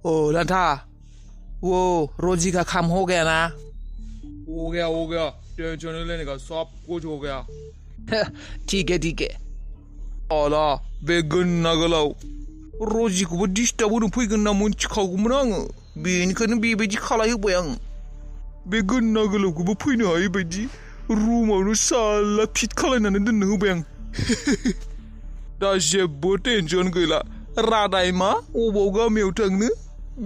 ओ लंठा वो रोजी का काम हो गया ना? हो गया टेंशन नहीं लेने का सब कुछ हो गया ठीक है आला बे गन्ना गोलाव रजिखौबो डिस्टार्ब होनो फैगोन होनना मोनथिखागौमोन आङो बेनिखायनो बेबायदि खालायहोबाय आं बे गन्ना गोलावखौबो फैनो हायै बायदि रुमावनो साला फिट खालायनानै दोननो होबाय आं दा जेबो टेनसन गैला रादाय मा अबाव गामियाव थांनो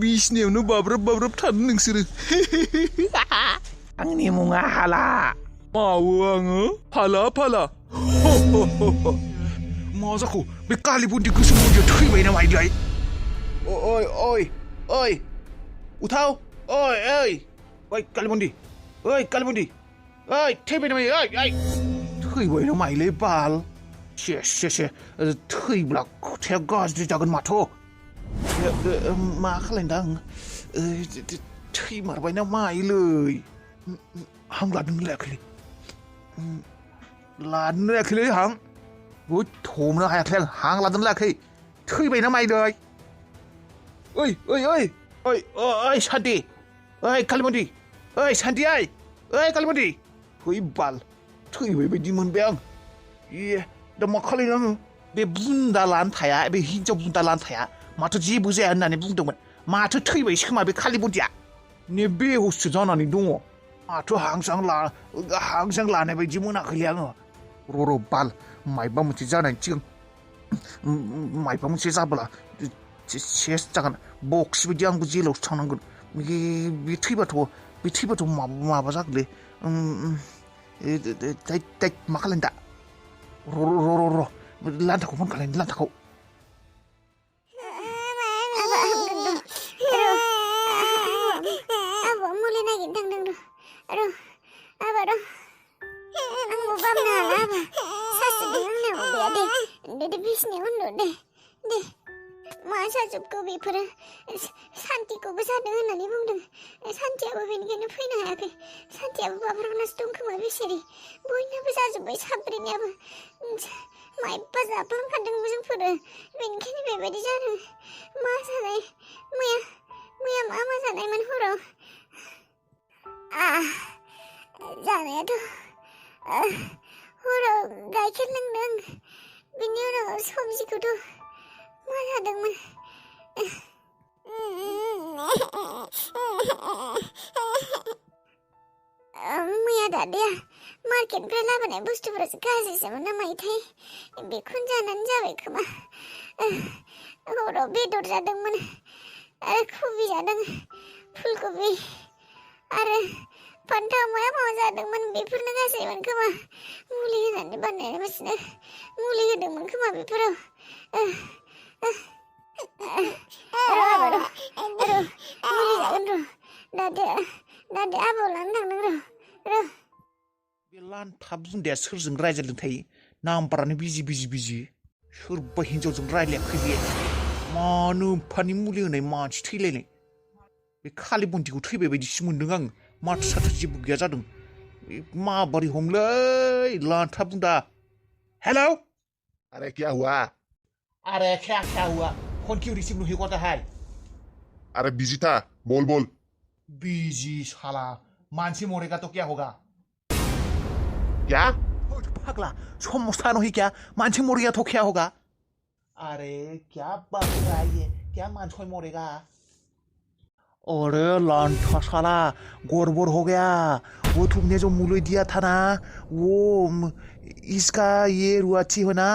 बिसिनायावनो बाब्राब थानो नोंसोरो आंनि मुङा हाला मावो आङो फाला मा जाखो बे कालीबुन्दी गोसोम बुन्दिया थैबाय ना माइलाय ओइ उठाव ओइ कालीबुन्दी ओइ थैबाय ना माइ ओइ थैबाय ना माइलै बाल से थैब्ला खोथाया गाज्रि जागोन माथो मा खालायनो आं थैमारबाय ना माइलै हां लादों लायाखैलै हां हमनो हायाखै आं हां लादों लायाखै थैबाय ना माइलै ओइ सान्ति ओइ कालीबुन्दी ओइ सान्ति ओइ कालीबुन्दी थै बाल थैबाय बायदि मोनबाय आं दा मा खालायनो आङो बे बुन्दा लानो थाया बे हिन्जाव बुन्दा लानो थाया माथो जेबो जाया होननानै बुंदोंमोन माथो थैबायसो खोमा बे कालीबुन्दिया ने बेहुससो जानानै दङ माथो हांसां लानाय बायदि मोनाखैलै आङो र' बाल मायबा मोनसे जानायनि सिगां मायबा मोनसे जाबोला सेस जागोन बक्स बायदि आंबो जेलावसो थांनांगोन बे थैबाथ' माबा जागोनलै मा खालायनो दा र' लान्थाखौ फन खालायनो लान्थाखौ मुलि नागिरनो थांदों र' आंबो बामनो हाला सासेजों आंनाव गैया दे बिसिनायाव उन्दु दे मा जाजोबखो बेफोरो सान्तिखौबो जादों होननानै बुंदों सान्तियाबो बेनिखायनो फैनो हायाखै सान्तियाबो बाब्राबनासो दं खोमा बेसेरि बयनाबो जाजोब्बाय साब्रैनियाबो मायबा जाफ्लांखादों जोंफोरो बेनिखायनो बेबायदि जादों मा जानाय मैया मा जानायमोन हराव जानायाथ' हराव गाइखेर लोंदों बिनि उनाव सबजिखौथ' मा जादोंमोन मैया दादाया मार्केटनिफ्राय लाबोनाय बुस्थुफोरासो गाज्रिसोमोन ना मायोथाय बेखौनो जानानै जाबाय खोमा हराव बेदर जादोंमोन आरो कबि जादों फुलकबि आरो फान्थाव मा जादोंमोन बेफोरनो गासैमोन खोमा मुलि होनानै बानायनायसिनो मुलि होदोंमोन खोमा बेफोराव मुलि जागोन र' दादाया आबौ लानो थांदों र' बे लान्था बुन्दाया सोरजों रायज्लायदों थायो नाम्बारानो बिजि सोरबा हिन्जावजों रायलायाखै बे मानो एफानि मुलि होनाय मानसि थैलायनाय बे कालीबुन्दिखौ थैबाय बायदिसो मोनदों आं माथो साथो जेबो गैया जादों माबोरै हमलै लान्था बुन्दा हेलौ अरे क्या हुआ अरे क्या हुआ फोन क्यों रिसीव नहीं होता है अरे बिजी था बोल बिजी साला मानसी मरेगा तो क्या होगा क्या पगला समझता नहीं क्या मानसी मर गया तो क्या होगा अरे क्या बात कर रहा है ये क्या मानसी मरेगा अरे लांठा साला गड़बड़ हो गया वो तुमने जो मुलई दिया था ना वो इसका ये रुआची है ना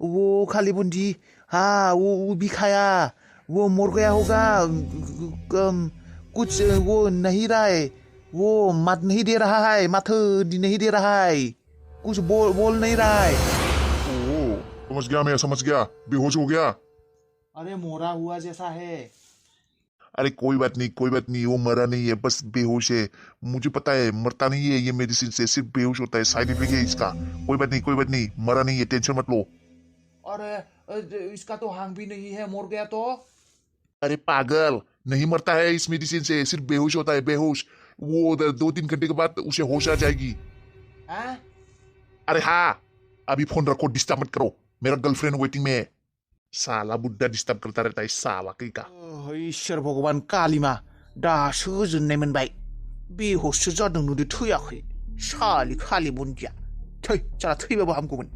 वो कालीबुन्दी हाँ वो भी खाया वो मर गया होगा कुछ वो नहीं रहा है वो मत नहीं दे रहा है माथो नहीं दे रहा है कुछ बोल नहीं रहा है समझ गया मैं समझ गया बेहोश हो गया अरे मोरा हुआ जैसा है अरे कोई बात नहीं वो मरा नहीं है बस बेहोश है मुझे पता है मरता नहीं है ये मेडिसिन से सिर्फ बेहोश होता है साइड इफेक्ट है इसका कोई बात नहीं मरा नहीं है टेंशन मत लो अरे इसका तो हांग भी नहीं है मर गया तो अरे पागल नहीं मरता है इस मेडिसिन से सिर्फ बेहोश होता है बेहोश वो 2-3 घंटे के बाद उसे होश आ जाएगी अरे हाँ अभी फोन रखो डिस्टर्ब मत करो मेरा गर्लफ्रेंड वेटिंग में है साला बुड्ढा डिस्टर्ब करता रहता है साला कहीं का इसोर भगवान कालिमा दासो गोजोननाय मोनबाय बेहससो जादों नुदो थैयाखै सालि खालि बुन्दिया थै जाला थैबाबो हामगौमोन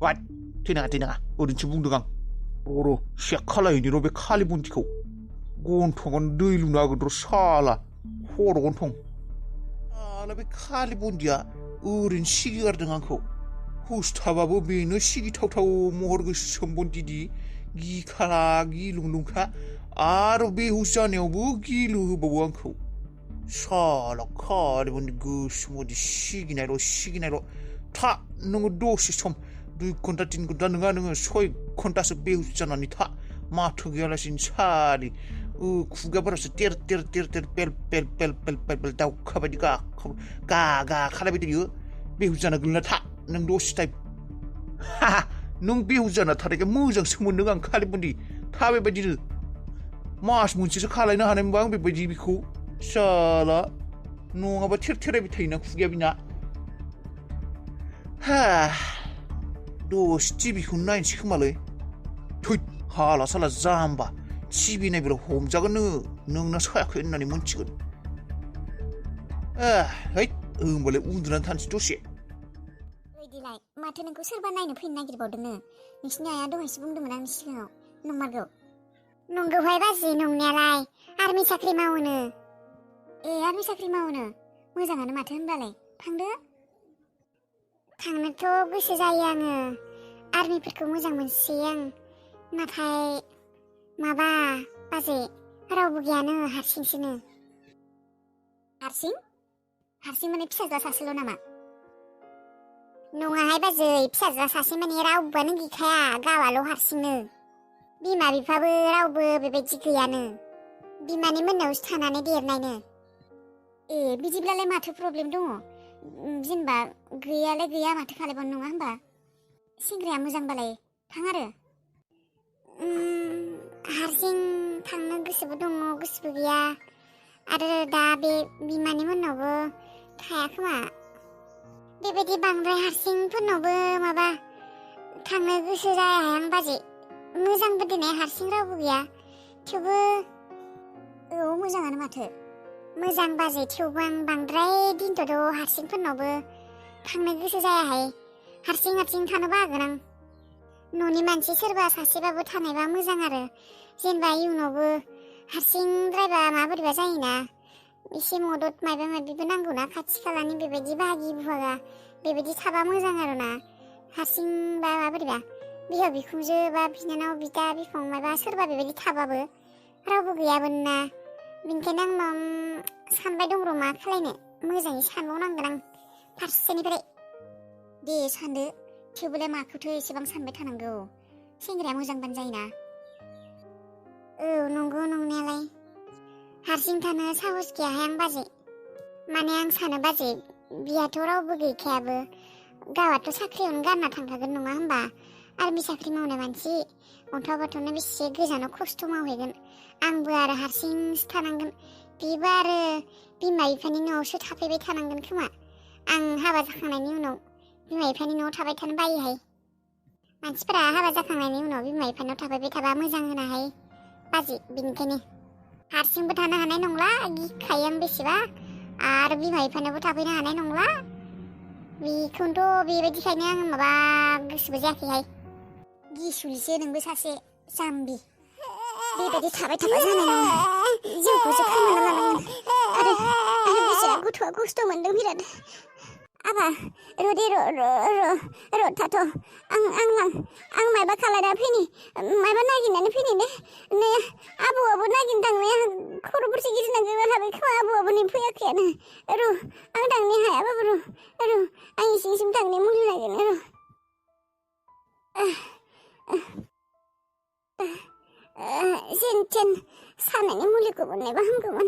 वाट थैनाङा ओरैनोसो बुंदों आं बर' सेक खालायहैनि र' बे खालि बुन्दिखौ गन्थंआनो दै लुनो हागोन र' साला खर' गन्थं साला बे खालि बुन्दिया ओरैनो सिगिगारदों आंखौ हुस थाबाबो बेनो सिगिथावथाव महर गोसोम बुन्दि गिखाला गिलुंलुंखा आरो बेहुस जानायावबो गिलु होबावो आंखौ साला खालि बुन्दि गोसोम बायदि सिगिनायल' था नोङो दसे सम 2 घन्टा 3 घन्टा नोङो 6 घन्टासो बेहुस जानानै था माथो गैयालासिनो सारि खुगाफोरासो तेर पेल दाउखा बायदि गा खालायबाय थायो बेहुस जाना गोलैना था नों दसे टाइम नों बेहुस जाना थानायखाय मोजांसो मोनदों आं खालि बुन्दि था बेबायदिनो मास मोनसेसो खालायनो हानाय मोनबा आं बेबायदि बेखौ साला नङाबा थेरायबाय थायोना खुगाया बिना दसे टिभिखौ नायनोसै खोमालै थै हाला साला जाम्बा टिभि नायब्ला हमजागोन नोंना सायाखै होननानै मोनथिगोन है होमबालाय उन्दुनानै थानोसै दसे ओइदिलाय माथो नोंखौ सोरबा नायनो फैनो नागिरबावदोंनो नोंसिनि आइया दहायसो बुंदोंमोन आंनि सिगाङाव नंमारगौ नंगौहाय बाजै नंनायालाय आर्मि साख्रि मावोनो आर्मि साख्रि मावोनो मोजाङानो माथो होनबालाय थांदो थांनोथ' गोसो जायो आङो आर्मिफोरखौ मोजां मोनसोयो आं नाथाय माबा बाजै रावबो गैयानो हारसिंसोनो हारसिं माने फिसाज्ला सासेल' नामा नङाहाय बाजै फिसाज्ला सासे माने रावबोआनो गैखाया गावाल' हारसिंनो बिमा बिफाबो रावबो बेबायदि गैयानो बिमानि मोननावसो थानानै देरनायनो बिदिब्लालाय माथो प्रब्लेम दङ जेनेबा गैयालाय गैया माथो खालायबावनो नङा होमबा सेंग्राया मोजांबालाय थां आरो हारसिं थांनो गोसोबो दङ गोसोबो गैया आरो दा बे बिमानि मोननावबो थाया खोमा बेबायदि बांद्राय हारसिंफोरनावबो माबा थांनो गोसो जायाहाय आं बाजै मोजांबो दिनै हारसिं रावबो गैया थेवबो मोजाङानो माथो मोजां बाजै थेवबो आं बांद्राय दिनथ'थ' हारसिंफोरनावबो थांनो गोसो जायाहाय हारसिं थानो बागोन आं न'नि मानसि सोरबा सासेबाबो थानायबा मोजां आरो जेनेबा इयुनावबो हारसिंद्रायबा माबोरैबा जायोना एसे मदद माबा माबिबो नांगौना खाथि खालानि बेबायदि बाहागि बुहागा बेबायदि थाबा मोजां आरोना हारसिंबा माबोरैबा बिहाव बिखुनजो बा बिनानाव बिदा बिफं माबा सोरबा बेबायदि थाबाबो रावबो गैयामोन ना बेनिखायनो आं सानबाय दं र' मा खालायनो मोजाङै सानबावनांगोन आं फारसेनिफ्राय दे सानदो थेवबोलाय माखौथो एसेबां सानबाय थानांगौ सेंग्राया मोजांबानो जायोना नंगौ नंनायालाय हारसिं थानो साहस गैयाहाय आं बाजै माने आं सानो बाजै बिहाथ' रावबो गैखायाबो गावाथ' साख्रियावनो गारना थांखागोन नङा होमबा आर्मि साख्रि मावनाय मानसि अन्थावबाथ'नो बेसे गोजानाव खस्थ' मावहैगोन आंबो आरो हारसिंसो थानांगोन बिबो आरो बिमा बिफानि न'आवसो थाफैबाय थानांगोन खोमा आं हाबा जाखांनायनि उनाव बिमा बिफानि न'आव थाबाय थानो बायोहाय मानसिफोरा हाबा जाखांनायनि उनाव बिमा बिफानाव थाफैबाय थाबा मोजां होनाहाय बाजै बेनिखायनो हारसिंबो थानो हानाय नंला गिखायो आं बेसेबा आरो बिमा बिफानावबो थाफैनो हानाय नंला बेखौनोथ' बेबायदिखायनो आं माबा गोसोबो जायाखैहाय गिसुलिसो नोंबो सासे जाम्बि बेबायदि थाबाय थाबा जानाय नङा जिउखौसो खोमाना लानांगोन आरो बेसेबा गथ'आ खस्थ' मोनदों बिराद आबा र' थाथ' आं माबा खालायना फैनि माबा नागिरनानै फैनि ने आबौआबो नागिरनो थांनाया खर'फोरसे गिदिंना गोरा थाबाय खोमा आबौआबो नै फैयाखैयानो र' आं थांनो हायाबाबो र' आं इसिंसिम थांनो मुलि नागिरनो जेन सानायनि मुलिखौ मोननायबा हामगौमोन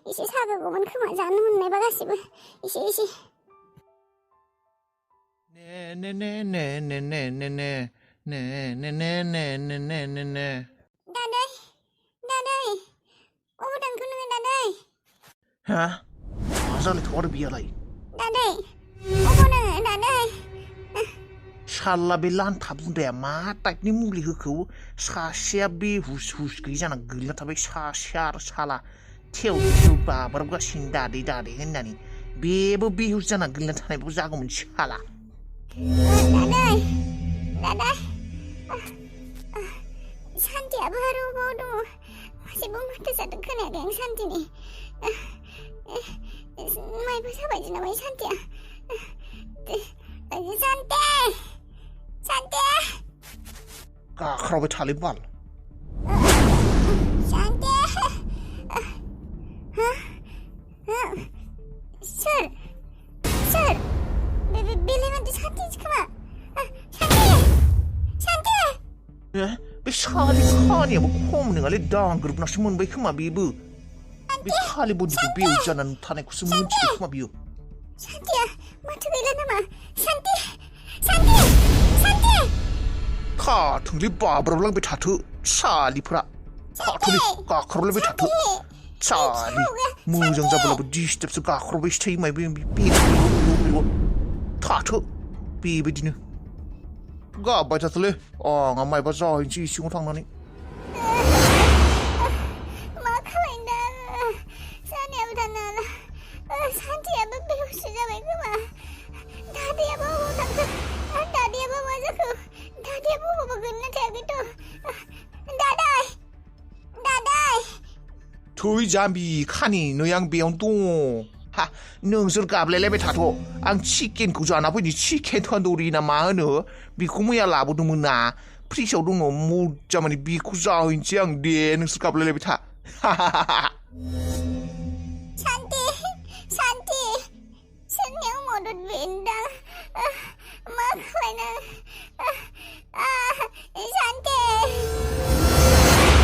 एसे सागागौमोन खोमा जानो मोननायबा गासिबो एसे दादै अबाव थांखो नोङो दादै मा जालायखो आरो बियालाय दादै अबाव नोङो दादै साला बे लान्था बुन्दाया मा टाइपनि मुलि होखौ सासेया बेहुस हुस गैयि जाना गोलैना थाबाय सासेया आरो साला थेव थेव बाब्राबगासिनो दादै दादै होननानै बेबो बेहुस जाना गोलैना थानायबो जागौमोन साला दादा सान्थियाबो आरो बाव दङ जेबो माथो जादों खोनायाखै आं सान्थिनि माइबो जाबायदि नामा सान्थिया सान्थे गाख्रावबाय थालै बाल सान्थे सोर बेलाय माथो सान्थिसो खोमा सान्थे बे सालि खानियाबो खम नङालै दांग्रोबनासो मोनबाय खोमा बेबो बे खालि बडिखौ बेव जानानै थानायखौसो मोनथिबाय खोमा बियो सान्थिया माथो गैला नामा सान्थे खाथोंलै बाब्राबलांबाय थाथो सालिफ्रा खाथोलै गाख्राबलायबाय थाथो सालि मोजां जाब्लाबो डिस्टार्बसो गाख्रावबायसो थायो माइबो बेखौ थाथो बेबायदिनो गाबबाय थाथोलै आंहा माइबा जाहैनोसै इसिङाव थांनानै मा खालायनो आङो जानायाबो दानो हाला सान्थियाबो बेहुसो जाबाय खोमा दादैयाबो अबाव थांखो दादैयाबो मा जाखो दादैयाबो अबावबा गोलैना थायाखैथ' दादाय थै जाम्बि खानि नै आं बेयावनो दङ हा नोंसोर गाबलायलायबाय थाथ' आं चिकेनखौ जाना फैनि चिकेन तन्दुरि ना मा होनो बेखौ मैया लाबोदोंमोन ना फ्रिजआव दङ मोजां माने बेखौ जाहैनोसै आं दे नोंसोर गाबलायलायबाय था सान्थि सोरनियाव मदद बेनदां मा खालायनो